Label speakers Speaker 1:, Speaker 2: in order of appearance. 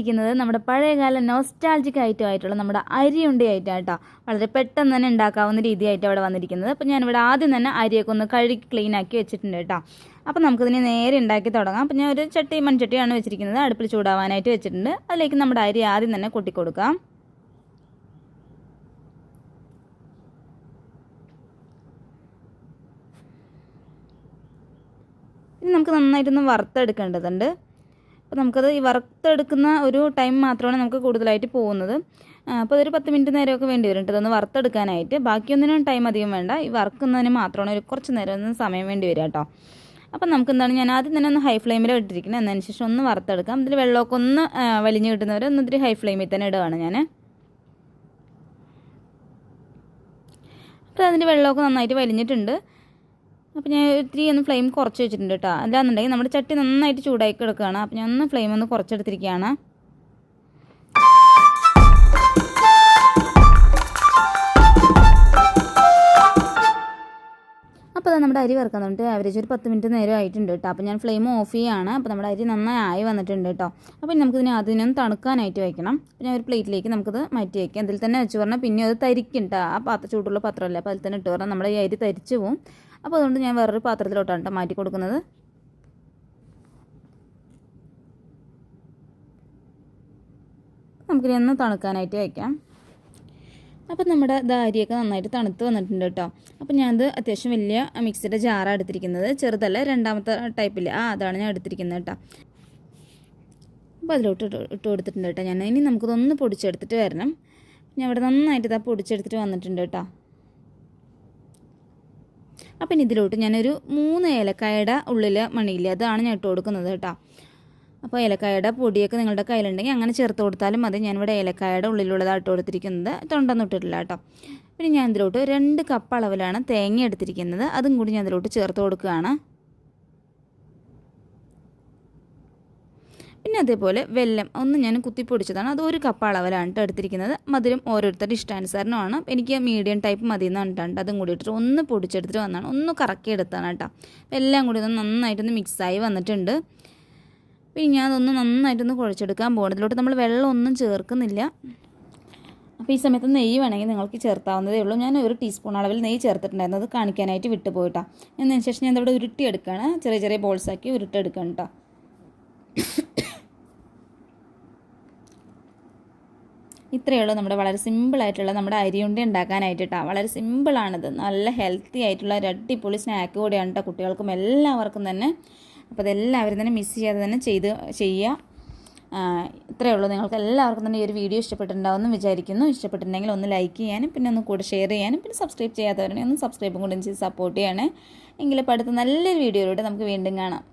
Speaker 1: വന്നിരിക്കുന്നത് നമ്മുടെ പഴയകാല നോസ്റ്റാൾജിക് ഐറ്റം ആയിട്ടുള്ള നമ്മുടെ അരിയുണ്ട ഐറ്റമായിട്ടോ. വളരെ പെട്ടെന്ന് തന്നെ ഉണ്ടാക്കാവുന്ന രീതിയായിട്ട് അവിടെ വന്നിരിക്കുന്നത്. അപ്പോൾ ഞാനിവിടെ ആദ്യം തന്നെ അരിയൊക്കെ ഒന്ന് കഴുകി ക്ലീൻ ആക്കി വെച്ചിട്ടുണ്ട് കേട്ടോ. അപ്പോൾ നമുക്കിതിനെ നേരെ ഉണ്ടാക്കി തുടങ്ങാം. അപ്പോൾ ഞാൻ ഒരു മൺചട്ടിയാണ് വെച്ചിരിക്കുന്നത്. അടുപ്പിൽ ചൂടാവാനായിട്ട് വെച്ചിട്ടുണ്ട്. അതിലേക്ക് നമ്മുടെ അരി ആദ്യം തന്നെ കൊട്ടിക്കൊടുക്കാം. ഇനി നമുക്ക് നന്നായിട്ടൊന്ന് വറുത്തെടുക്കേണ്ടതുണ്ട്. അപ്പോൾ നമുക്കത് ഈ വറുത്തെടുക്കുന്ന ഒരു ടൈം മാത്രമാണ് നമുക്ക് കൂടുതലായിട്ട് പോകുന്നത്. അപ്പോൾ അതൊരു 10 മിനിറ്റ് നേരമൊക്കെ വേണ്ടി വരും ഇതൊന്ന് വറുത്തെടുക്കാനായിട്ട്. ബാക്കിയൊന്നിനും ടൈം അധികം വേണ്ട. ഈ വറുക്കുന്നതിന് മാത്രമാണ് ഒരു കുറച്ച് നേരം ഒന്ന് സമയം വേണ്ടി വരിക കേട്ടോ. അപ്പം നമുക്ക് എന്താണ്, ഞാൻ ആദ്യം തന്നെ ഒന്ന് ഹൈ ഫ്ലെയിമിൽ ഇട്ടിരിക്കുന്നത്. എന്നതിന് ശേഷം ഒന്ന് വറുത്തെടുക്കാം. ഇതിൽ വെള്ളമൊക്കെ ഒന്ന് വലിഞ്ഞ് കിട്ടുന്നവരെ ഒന്നിത്തിരി ഹൈ ഫ്ലെയിമിൽ തന്നെ ഇടുകയാണ് ഞാൻ. അപ്പോൾ അതിൻ്റെ വെള്ളമൊക്കെ നന്നായിട്ട് വലിഞ്ഞിട്ടുണ്ട്. അപ്പോൾ ഞാൻ ഇത്തിരി ഒന്ന് ഫ്ലെയിം കുറച്ച് വെച്ചിട്ടുണ്ട് കേട്ടോ. അല്ലാന്നുണ്ടെങ്കിൽ നമ്മുടെ ചട്ടി നന്നായിട്ട് ചൂടായി കിടക്കുകയാണ്. അപ്പോൾ ഞാൻ ഒന്ന് ഫ്ലെയിം ഒന്ന് കുറച്ചെടുത്തിരിക്കുകയാണ്. അപ്പോൾ നമ്മുടെ അരി വറുക്കാൻ വേണ്ടിയിട്ട് ആവറേജ് ഒരു 10 മിനിറ്റ് നേരം ആയിട്ടുണ്ട് കേട്ടോ. അപ്പോൾ ഞാൻ ഫ്ലെയിം ഓഫ് ചെയ്യുകയാണ്. അപ്പോൾ നമ്മുടെ അരി നന്നായി ആയി വന്നിട്ടുണ്ട് കേട്ടോ. അപ്പോൾ നമുക്കിതിനെ അതിനൊന്ന് തണുക്കാനായിട്ട് വയ്ക്കണം. അപ്പോൾ ഞാൻ ഒരു പ്ലേറ്റിലേക്ക് നമുക്കത് മാറ്റി വയ്ക്കാം. അതിൽ തന്നെ വെച്ച് പറഞ്ഞാൽ പിന്നെ അത് തരിക്കും കേട്ടോ. ആ ചൂടുള്ള പാത്രമല്ല, അപ്പോൾ അതിൽ തന്നെ ഇട്ട് പറഞ്ഞാൽ നമ്മുടെ ഈ അരി തരിച്ചു പോവും. അപ്പോൾ അതുകൊണ്ട് ഞാൻ വേറൊരു പാത്രത്തിലോട്ടാണ് കേട്ടോ മാറ്റി കൊടുക്കുന്നത്. നമുക്കിനി ഒന്ന് തണുക്കാനായിട്ട് വയ്ക്കാം. അപ്പോൾ നമ്മുടെ അരിയൊക്കെ നന്നായിട്ട് തണുത്ത് വന്നിട്ടുണ്ട് കേട്ടോ. അപ്പോൾ ഞാനത് അത്യാവശ്യം വലിയ മിക്സിയുടെ ജാറാണ് എടുത്തിരിക്കുന്നത്. ചെറുതല്ല, രണ്ടാമത്തെ ടൈപ്പിൽ അതാണ് ഞാൻ എടുത്തിരിക്കുന്നത് കേട്ടോ. അപ്പോൾ അതിലോട്ട് ഇട്ട് കൊടുത്തിട്ടുണ്ട് കേട്ടോ ഞാൻ. ഇനി നമുക്കിതൊന്ന് പൊടിച്ചെടുത്തിട്ട് വരണം. ഞാൻ ഇവിടെ നന്നായിട്ട് ഇതാ പൊടിച്ചെടുത്തിട്ട് വന്നിട്ടുണ്ട് കേട്ടോ. അപ്പം ഇനി ഇതിലോട്ട് ഞാനൊരു 3 ഏലക്കായയുടെ ഉള്ളിൽ മണിയില്ല, അതാണ് ഞാൻ ഇട്ട് കൊടുക്കുന്നത് കേട്ടോ. അപ്പോൾ ഏലക്കായയുടെ പൊടിയൊക്കെ നിങ്ങളുടെ കയ്യിലുണ്ടെങ്കിൽ അങ്ങനെ ചേർത്ത് കൊടുത്താലും മതി. ഞാനിവിടെ ഏലക്കായയുടെ ഉള്ളിലുള്ളതാണ് ഇട്ട് കൊടുത്തിരിക്കുന്നത്, തൊണ്ടൊന്നും ഇട്ടിട്ടില്ല കേട്ടോ. പിന്നെ ഞാൻ ഇതിലോട്ട് 2 കപ്പ് അളവിലാണ് തേങ്ങ എടുത്തിരിക്കുന്നത്. അതും കൂടി ഞാൻ ഇതിലോട്ട് ചേർത്ത് കൊടുക്കുകയാണ്. പിന്നെ അതേപോലെ വെല്ലം ഒന്ന് ഞാൻ കുത്തിപ്പൊടിച്ചതാണ്. അത് 1 കപ്പ് അളവിലാണ് കേട്ടോ എടുത്തിരിക്കുന്നത്. മധുരം ഓരോരുത്തരുടെ ഇഷ്ടാനുസരണമാണ്. എനിക്ക് മീഡിയം ടൈപ്പ് മതി എന്ന് പറഞ്ഞിട്ടുണ്ട്. അതും കൂടി ഇട്ടിട്ട് ഒന്ന് പൊടിച്ചെടുത്തിട്ട് വന്നതാണ്, ഒന്ന് കറക്കി എടുത്താണ് കേട്ടോ. എല്ലാം കൂടി ഒന്ന് നന്നായിട്ടൊന്ന് മിക്സായി വന്നിട്ടുണ്ട്. പിന്നെ ഞാൻ അതൊന്ന് നന്നായിട്ടൊന്ന് കുഴച്ചെടുക്കാൻ പോകുന്നത്. ഇതിലോട്ട് നമ്മൾ വെള്ളം ഒന്നും ചേർക്കുന്നില്ല. അപ്പോൾ ഈ സമയത്ത് നെയ്യ് വേണമെങ്കിൽ നിങ്ങൾക്ക് ചേർത്താവുന്നതേ ഉള്ളൂ. ഞാൻ 1 ടീസ്പൂൺ അളവിൽ നെയ്യ് ചേർത്തിട്ടുണ്ടായിരുന്നു. അത് കാണിക്കാനായിട്ട് വിട്ടുപോയിട്ടാണ്. എന്നതിന് ശേഷം ഞാൻ ഇവിടെ ഉരുട്ടിയെടുക്കുകയാണ്. ചെറിയ ചെറിയ ബോൾസാക്കി ഉരുട്ടെടുക്കണം കേട്ടോ. ഇത്രയേ ഉള്ളൂ നമ്മുടെ വളരെ സിമ്പിളായിട്ടുള്ള നമ്മുടെ അരിയുണ്ട ഉണ്ടാക്കാനായിട്ട് കേട്ടോ. വളരെ സിമ്പിളാണിത്. നല്ല ഹെൽത്തി ആയിട്ടുള്ള ഒരു അടിപൊളി സ്നാക്ക് കൂടിയാണ് കേട്ടോ. കുട്ടികൾക്കും എല്ലാവർക്കും തന്നെ. അപ്പോൾ അതെല്ലാവരും തന്നെ മിസ് ചെയ്യാതെ തന്നെ ചെയ്യുക. ഇത്രയേ ഉള്ളൂ. നിങ്ങൾക്ക് എല്ലാവർക്കും തന്നെ ഈ ഒരു വീഡിയോ ഇഷ്ടപ്പെട്ടിട്ടുണ്ടാവുമെന്ന് വിചാരിക്കുന്നു. ഇഷ്ടപ്പെട്ടിട്ടുണ്ടെങ്കിൽ ഒന്ന് ലൈക്ക് ചെയ്യാനും പിന്നെ ഒന്ന് കൂടെ ഷെയർ ചെയ്യാനും പിന്നെ സബ്സ്ക്രൈബ് ചെയ്യാത്തവരുണ്ടെങ്കിൽ ഒന്ന് സബ്സ്ക്രൈബും കൂടെ ചെയ്ത് സപ്പോർട്ട് ചെയ്യണേ. എങ്കിലും ഇപ്പോൾ അടുത്ത നല്ലൊരു വീഡിയോയിലൂടെ നമുക്ക് വീണ്ടും കാണാം.